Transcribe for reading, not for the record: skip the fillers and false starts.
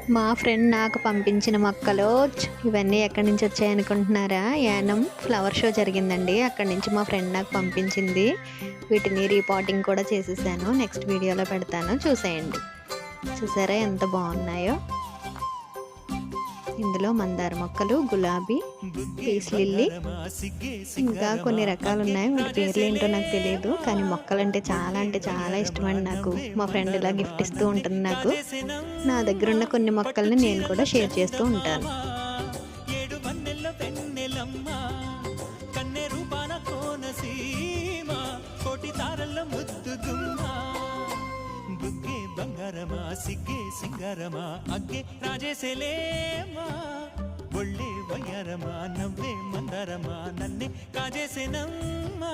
మా ఫ్రెండ్ నాకు పంపించిన మొక్కలు ఇవన్నీ ఎక్కడి నుంచి వచ్చాయనుకుంటున్నారా? యానం ఫ్లవర్ షో జరిగిందండి. అక్కడి నుంచి మా ఫ్రెండ్ నాకు పంపించింది. వీటిని రీపాటింగ్ కూడా చేసేసాను. నెక్స్ట్ వీడియోలో పెడతాను, చూసేయండి. చూసారా ఎంత బాగున్నాయో? ఇందులో మందార మొక్కలు, గులాబీ, పీస్ లిల్లీ, ఇంకా కొన్ని రకాలు ఉన్నాయి. వాటి పేర్లు ఏంటో నాకు తెలియదు, కానీ మొక్కలు అంటే చాలా ఇష్టమండి నాకు. మా ఫ్రెండ్ ఇలా గిఫ్ట్ ఇస్తూ ఉంటుంది నాకు. నా దగ్గర ఉన్న కొన్ని మొక్కల్ని నేను కూడా షేర్ చేస్తూ ఉంటాను. బంగారమా సిగ్గే సింగారమా అగ్గే రాజేసేలేమా ఒళ్ళే వయ్యారమా నవ్వే మందారమా నన్నే కాజేసేనమ్మా.